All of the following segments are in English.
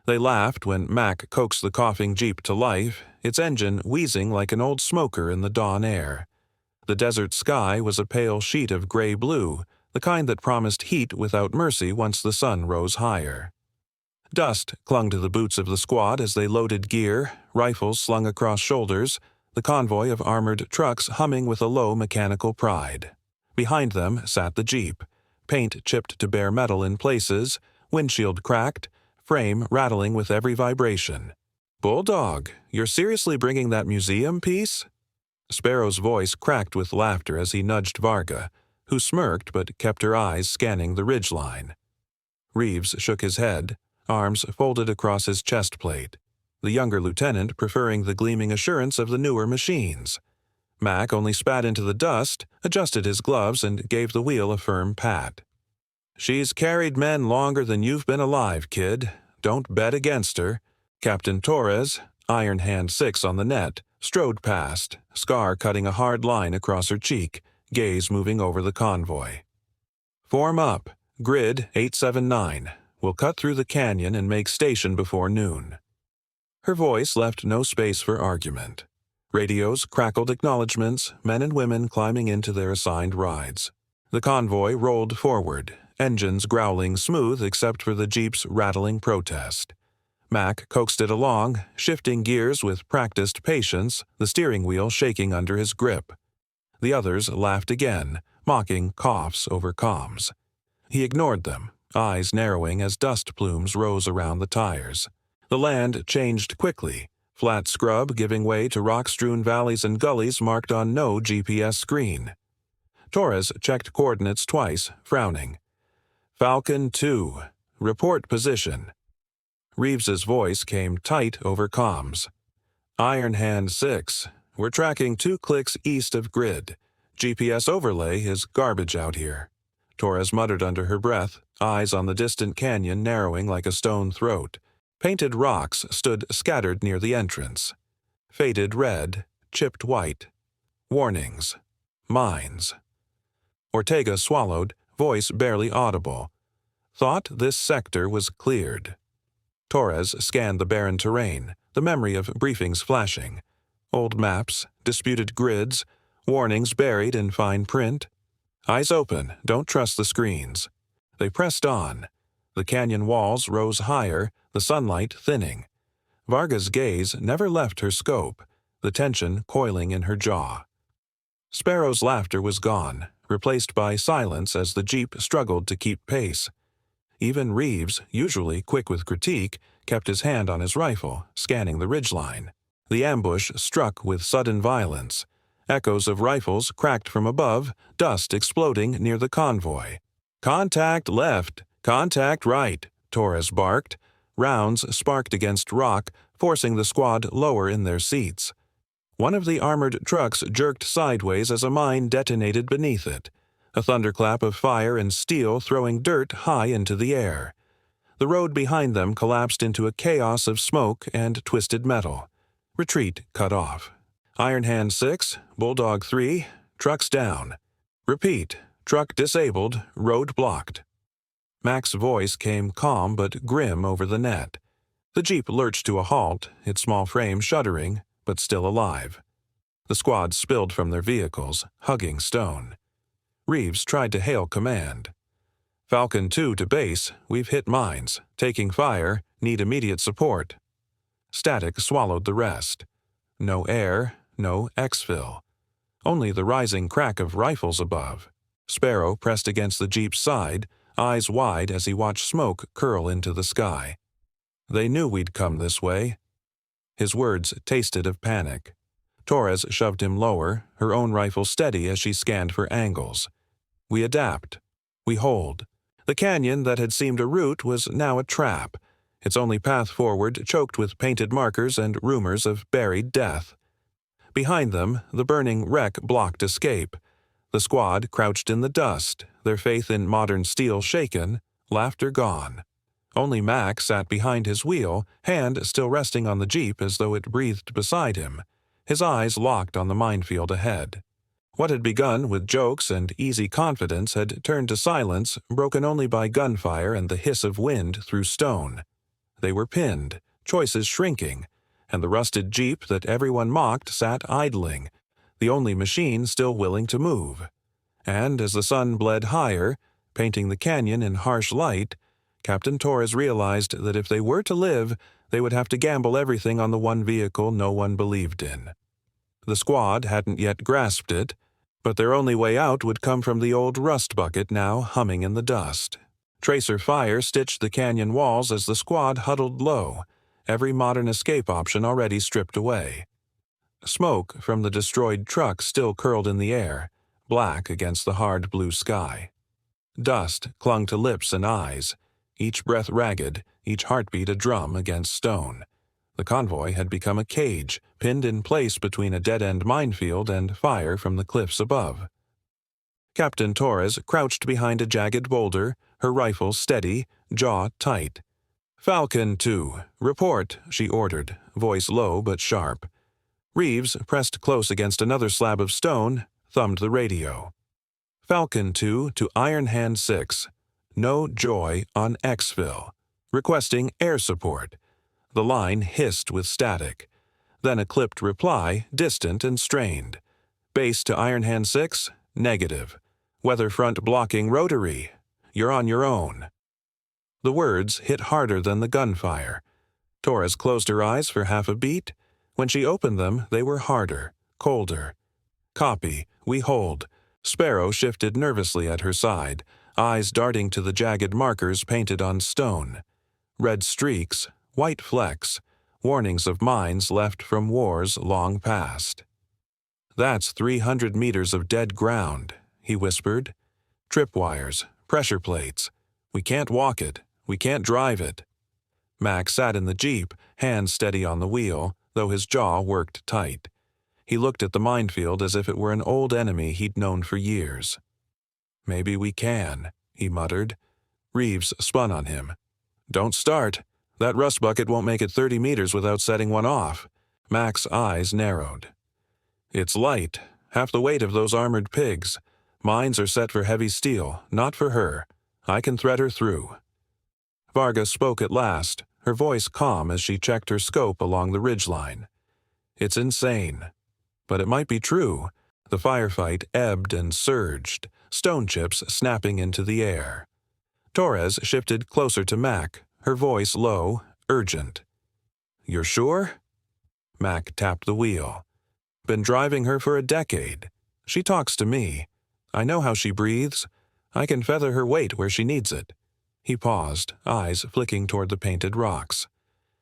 They laughed when Mac coaxed the coughing Jeep to life, its engine wheezing like an old smoker in the dawn air. The desert sky was a pale sheet of gray-blue, the kind that promised heat without mercy once the sun rose higher. Dust clung to the boots of the squad as they loaded gear, rifles slung across shoulders, the convoy of armored trucks humming with a low mechanical pride. Behind them sat the Jeep, paint chipped to bare metal in places, windshield cracked, frame rattling with every vibration. "Bulldog, you're seriously bringing that museum piece?" Sparrow's voice cracked with laughter as he nudged Varga, who smirked but kept her eyes scanning the ridgeline. Reeves shook his head, arms folded across his chest plate, the younger lieutenant preferring the gleaming assurance of the newer machines. Mac only spat into the dust, adjusted his gloves, and gave the wheel a firm pat. "She's carried men longer than you've been alive, kid. Don't bet against her." Captain Torres, iron hand 6 on the net, strode past, scar cutting a hard line across her cheek, gaze moving over the convoy. "Form up. Grid 879. We'll cut through the canyon and make station before noon." Her voice left no space for argument. Radios crackled acknowledgments, men and women climbing into their assigned rides. The convoy rolled forward, engines growling smooth except for the Jeep's rattling protest. Mac coaxed it along, shifting gears with practiced patience, the steering wheel shaking under his grip. The others laughed again, mocking coughs over comms. He ignored them, eyes narrowing as dust plumes rose around the tires. The land changed quickly, flat scrub giving way to rock-strewn valleys and gullies marked on no GPS screen. Torres checked coordinates twice, frowning. "Falcon 2. Report position." Reeves's voice came tight over comms. "Iron Hand 6. We're tracking 2 clicks east of grid. GPS overlay is garbage out here." Torres muttered under her breath, eyes on the distant canyon narrowing like a stone throat. Painted rocks stood scattered near the entrance. Faded red, chipped white. Warnings. Mines. Ortega swallowed, voice barely audible. Thought this sector was cleared. Torres scanned the barren terrain, the memory of briefings flashing. Old maps, disputed grids, warnings buried in fine print. Eyes open, don't trust the screens. They pressed on. The canyon walls rose higher, the sunlight thinning. Varga's gaze never left her scope, the tension coiling in her jaw. Sparrow's laughter was gone, replaced by silence as the Jeep struggled to keep pace. Even Reeves, usually quick with critique, kept his hand on his rifle, scanning the ridgeline. The ambush struck with sudden violence. Echoes of rifles cracked from above, dust exploding near the convoy. "Contact left, contact right," Torres barked. Rounds sparked against rock, forcing the squad lower in their seats. One of the armored trucks jerked sideways as a mine detonated beneath it, a thunderclap of fire and steel throwing dirt high into the air. The road behind them collapsed into a chaos of smoke and twisted metal. Retreat cut off. Iron Hand 6, Bulldog 3, trucks down. Repeat, truck disabled, road blocked. Mac's voice came calm but grim over the net. The Jeep lurched to a halt, its small frame shuddering, but still alive. The squad spilled from their vehicles, hugging stone. Reeves tried to hail command. "Falcon 2 to base, we've hit mines, taking fire, need immediate support." Static swallowed the rest. No air, no exfil. Only the rising crack of rifles above. Sparrow pressed against the Jeep's side, eyes wide as he watched smoke curl into the sky. "They knew we'd come this way." His words tasted of panic. Torres shoved him lower, her own rifle steady as she scanned for angles. "We adapt. We hold." The canyon that had seemed a route was now a trap, its only path forward choked with painted markers and rumors of buried death. Behind them, the burning wreck blocked escape. The squad crouched in the dust, their faith in modern steel shaken, laughter gone. Only Mac sat behind his wheel, hand still resting on the Jeep as though it breathed beside him, his eyes locked on the minefield ahead. What had begun with jokes and easy confidence had turned to silence, broken only by gunfire and the hiss of wind through stone. They were pinned, choices shrinking, and the rusted Jeep that everyone mocked sat idling, the only machine still willing to move. And as the sun bled higher, painting the canyon in harsh light, Captain Torres realized that if they were to live, they would have to gamble everything on the one vehicle no one believed in. The squad hadn't yet grasped it, but their only way out would come from the old rust bucket now humming in the dust. Tracer fire stitched the canyon walls as the squad huddled low, every modern escape option already stripped away. Smoke from the destroyed truck still curled in the air, black against the hard blue sky. Dust clung to lips and eyes, each breath ragged, each heartbeat a drum against stone. The convoy had become a cage, pinned in place between a dead-end minefield and fire from the cliffs above. Captain Torres crouched behind a jagged boulder, her rifle steady, jaw tight. "Falcon 2, report," she ordered, voice low but sharp. Reeves, pressed close against another slab of stone, thumbed the radio. "Falcon 2 to Iron Hand 6. No joy on Xville. Requesting air support." The line hissed with static. Then a clipped reply, distant and strained. "Base to Iron Hand 6? Negative. Weather front blocking rotary. You're on your own." The words hit harder than the gunfire. Torres closed her eyes for half a beat. When she opened them, they were harder, colder. "Copy. We hold." Sparrow shifted nervously at her side, eyes darting to the jagged markers painted on stone. Red streaks, white flecks, warnings of mines left from wars long past. "That's 300 meters of dead ground," he whispered. "Tripwires, pressure plates. We can't walk it. We can't drive it." Mac sat in the Jeep, hands steady on the wheel, though his jaw worked tight. He looked at the minefield as if it were an old enemy he'd known for years. "Maybe we can," he muttered. Reeves spun on him. "Don't start. That rust bucket won't make it 30 meters without setting one off." Mac's eyes narrowed. "It's light, half the weight of those armored pigs. Mines are set for heavy steel, not for her. I can thread her through." Varga spoke at last, her voice calm as she checked her scope along the ridgeline. "It's insane. But it might be true." The firefight ebbed and surged, stone chips snapping into the air. Torres shifted closer to Mac, her voice low, urgent. "You're sure?" Mac tapped the wheel. "Been driving her for a decade. She talks to me. I know how she breathes. I can feather her weight where she needs it." He paused, eyes flicking toward the painted rocks.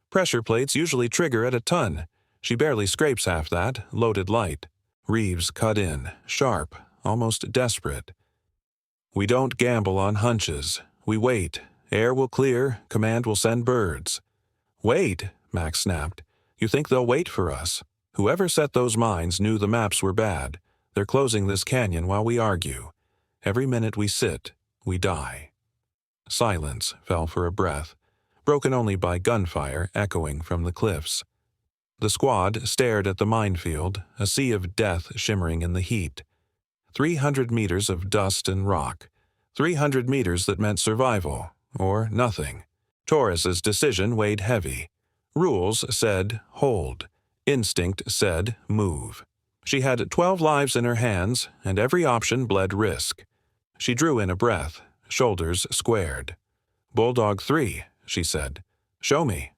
"Pressure plates usually trigger at a ton. She barely scrapes half that, loaded light." Reeves cut in, sharp, almost desperate. "We don't gamble on hunches. We wait. Air will clear, command will send birds." "Wait," Max snapped. "You think they'll wait for us? Whoever set those mines knew the maps were bad. They're closing this canyon while we argue. Every minute we sit, we die." Silence fell for a breath, broken only by gunfire echoing from the cliffs. The squad stared at the minefield, a sea of death shimmering in the heat. 300 meters of dust and rock. 300 meters that meant survival, or nothing. Torres's decision weighed heavy. Rules said, hold. Instinct said, move. She had 12 lives in her hands, and every option bled risk. She drew in a breath, shoulders squared. "Bulldog 3, she said. "Show me."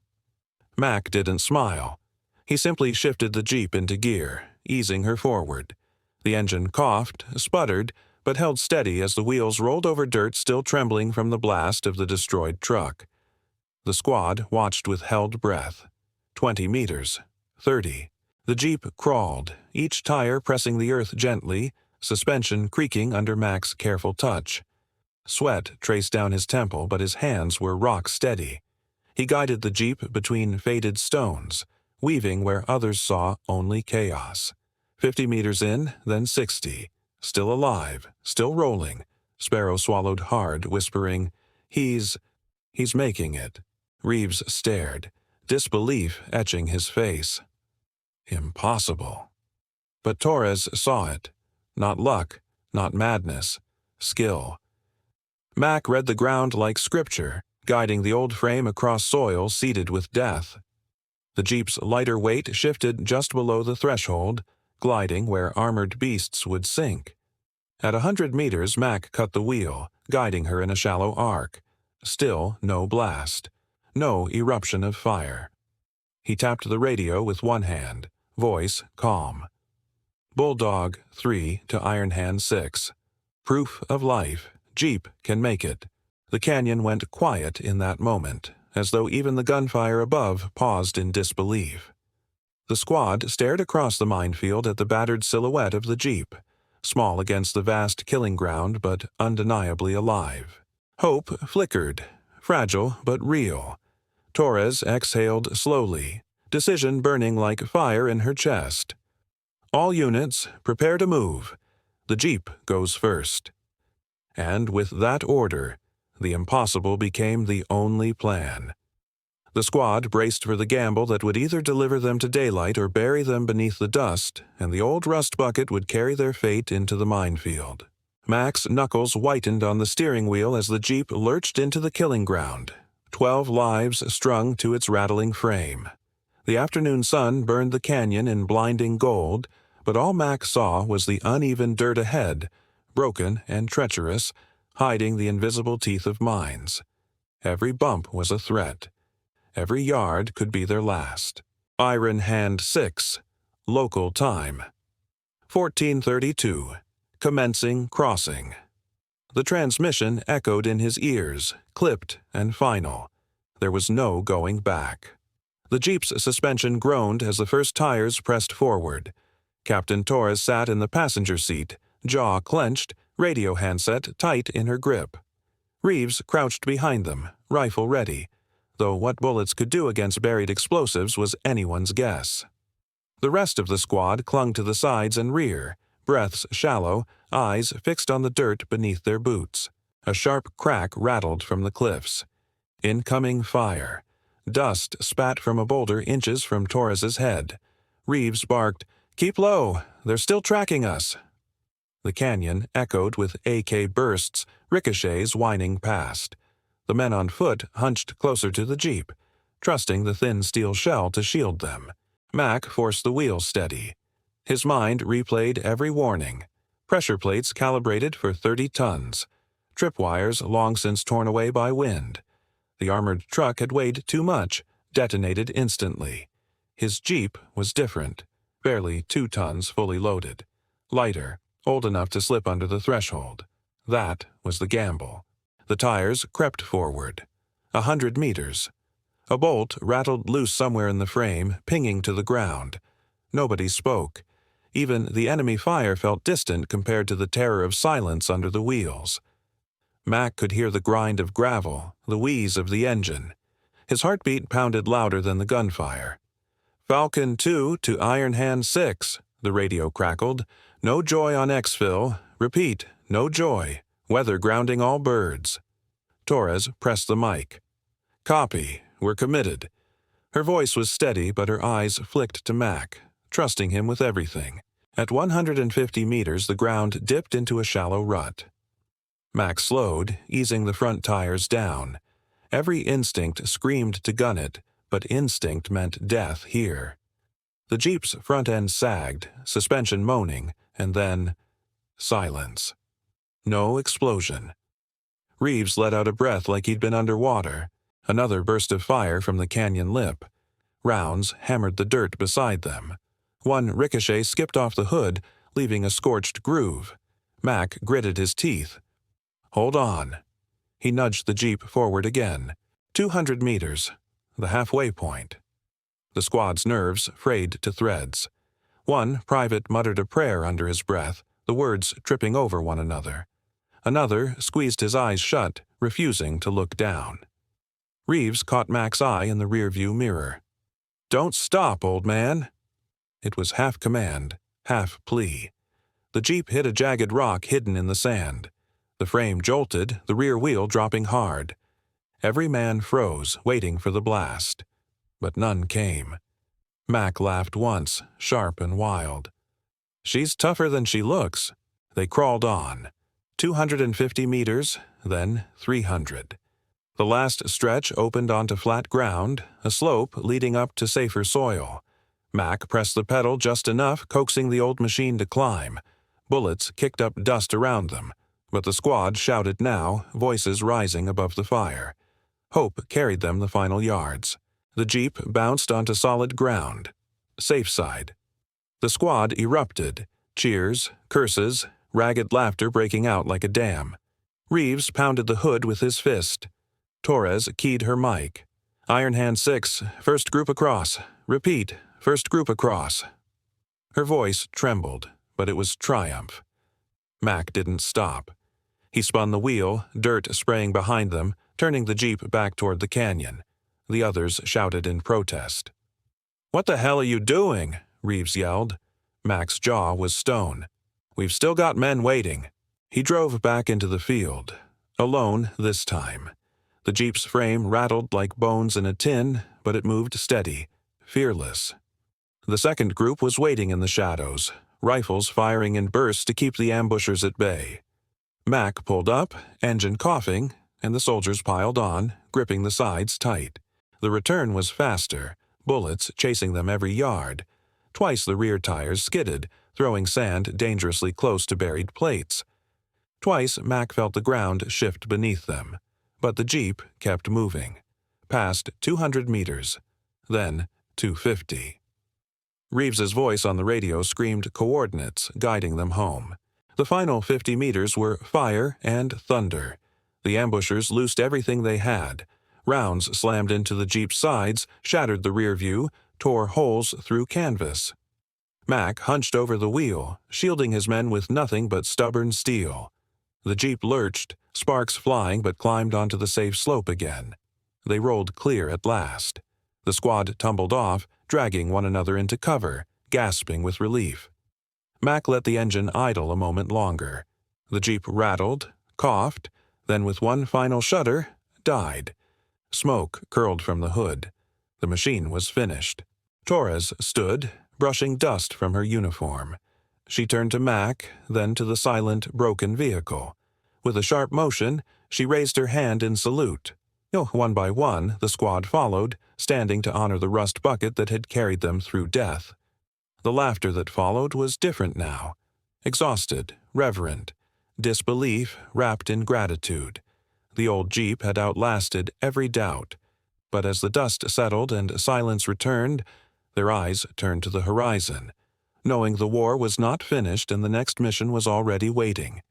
Mac didn't smile. He simply shifted the Jeep into gear, easing her forward. The engine coughed, sputtered, but held steady as the wheels rolled over dirt still trembling from the blast of the destroyed truck. The squad watched with held breath. 20 meters. 30. The Jeep crawled, each tire pressing the earth gently, suspension creaking under Mac's careful touch. Sweat traced down his temple, but his hands were rock steady. He guided the Jeep between faded stones, weaving where others saw only chaos. 50 meters in, then 60. Still alive, still rolling. Sparrow swallowed hard, whispering, He's making it." Reeves stared, disbelief etching his face. Impossible. But Torres saw it. Not luck, not madness. Skill. Mac read the ground like scripture, guiding the old frame across soil seeded with death. The Jeep's lighter weight shifted just below the threshold, gliding where armored beasts would sink. At 100 meters, Mac cut the wheel, guiding her in a shallow arc. Still no blast. No eruption of fire. He tapped the radio with one hand, voice calm. Bulldog 3 to Iron Hand 6. Proof of life. Jeep can make it. The canyon went quiet in that moment, as though even the gunfire above paused in disbelief. The squad stared across the minefield at the battered silhouette of the Jeep, small against the vast killing ground but undeniably alive. Hope flickered, fragile but real. Torres exhaled slowly, decision burning like fire in her chest. All units, prepare to move. The Jeep goes first. And with that order, the impossible became the only plan. The squad braced for the gamble that would either deliver them to daylight or bury them beneath the dust, and the old rust bucket would carry their fate into the minefield. Mac's knuckles whitened on the steering wheel as the Jeep lurched into the killing ground, 12 lives strung to its rattling frame. The afternoon sun burned the canyon in blinding gold, but all Mac saw was the uneven dirt ahead, broken and treacherous, hiding the invisible teeth of mines. Every bump was a threat. Every yard could be their last. Iron Hand 6. Local time. 14:32. Commencing crossing. The transmission echoed in his ears, clipped and final. There was no going back. The Jeep's suspension groaned as the first tires pressed forward. Captain Torres sat in the passenger seat, jaw clenched, radio handset tight in her grip. Reeves crouched behind them, rifle ready, though what bullets could do against buried explosives was anyone's guess. The rest of the squad clung to the sides and rear, breaths shallow, eyes fixed on the dirt beneath their boots. A sharp crack rattled from the cliffs. Incoming fire. Dust spat from a boulder inches from Torres's head. Reeves barked, "Keep low! They're still tracking us!" The canyon echoed with AK bursts, ricochets whining past. The men on foot hunched closer to the Jeep, trusting the thin steel shell to shield them. Mac forced the wheel steady. His mind replayed every warning. Pressure plates calibrated for 30 tons. Tripwires long since torn away by wind. The armored truck had weighed too much, detonated instantly. His Jeep was different, barely 2 tons fully loaded. Lighter, old enough to slip under the threshold. That was the gamble. The tires crept forward. 100 meters. A bolt rattled loose somewhere in the frame, pinging to the ground. Nobody spoke. Even the enemy fire felt distant compared to the terror of silence under the wheels. Mac could hear the grind of gravel, the wheeze of the engine. His heartbeat pounded louder than the gunfire. "Falcon 2 to Iron Hand 6, the radio crackled. "No joy on exfil. Repeat, no joy. Weather grounding all birds." Torres pressed the mic. "Copy. We're committed." Her voice was steady, but her eyes flicked to Mac, trusting him with everything. At 150 meters, the ground dipped into a shallow rut. Mac slowed, easing the front tires down. Every instinct screamed to gun it, but instinct meant death here. The Jeep's front end sagged, suspension moaning, and then silence. No explosion. Reeves let out a breath like he'd been underwater. Another burst of fire from the canyon lip. Rounds hammered the dirt beside them. One ricochet skipped off the hood, leaving a scorched groove. Mac gritted his teeth. "Hold on." He nudged the Jeep forward again. 200 meters. The halfway point. The squad's nerves frayed to threads. One private muttered a prayer under his breath, the words tripping over one another. Another squeezed his eyes shut, refusing to look down. Reeves caught Mac's eye in the rearview mirror. "Don't stop, old man." It was half command, half plea. The Jeep hit a jagged rock hidden in the sand. The frame jolted, the rear wheel dropping hard. Every man froze, waiting for the blast. But none came. Mac laughed once, sharp and wild. "She's tougher than she looks." They crawled on. 250 meters, then 300. The last stretch opened onto flat ground, a slope leading up to safer soil. Mac pressed the pedal just enough, coaxing the old machine to climb. Bullets kicked up dust around them, but the squad shouted now, voices rising above the fire. Hope carried them the final yards. The Jeep bounced onto solid ground. Safe side. The squad erupted, cheers, curses, ragged laughter breaking out like a dam. Reeves pounded the hood with his fist. Torres keyed her mic. Iron Hand 6, first group across. Repeat, first group across. Her voice trembled, but it was triumph. Mac didn't stop. He spun the wheel, dirt spraying behind them, turning the Jeep back toward the canyon. The others shouted in protest. "What the hell are you doing?" Reeves yelled. Mac's jaw was stone. "We've still got men waiting." He drove back into the field. Alone this time. The Jeep's frame rattled like bones in a tin, but it moved steady, fearless. The second group was waiting in the shadows, rifles firing in bursts to keep the ambushers at bay. Mac pulled up, engine coughing, and the soldiers piled on, gripping the sides tight. The return was faster, bullets chasing them every yard. Twice the rear tires skidded, throwing sand dangerously close to buried plates. Twice Mac felt the ground shift beneath them, but the Jeep kept moving. Past 200 meters, then 250. Reeves's voice on the radio screamed coordinates, guiding them home. The final 50 meters were fire and thunder. The ambushers loosed everything they had. Rounds slammed into the Jeep's sides, shattered the rear view, tore holes through canvas. Mac hunched over the wheel, shielding his men with nothing but stubborn steel. The Jeep lurched, sparks flying, but climbed onto the safe slope again. They rolled clear at last. The squad tumbled off, dragging one another into cover, gasping with relief. Mac let the engine idle a moment longer. The Jeep rattled, coughed, then with one final shudder, died. Smoke curled from the hood. The machine was finished. Torres stood, brushing dust from her uniform. She turned to Mac, then to the silent, broken vehicle. With a sharp motion, she raised her hand in salute. One by one, the squad followed, standing to honor the rust bucket that had carried them through death. The laughter that followed was different now. Exhausted, reverent, disbelief wrapped in gratitude. The old Jeep had outlasted every doubt. But as the dust settled and silence returned, their eyes turned to the horizon, knowing the war was not finished and the next mission was already waiting.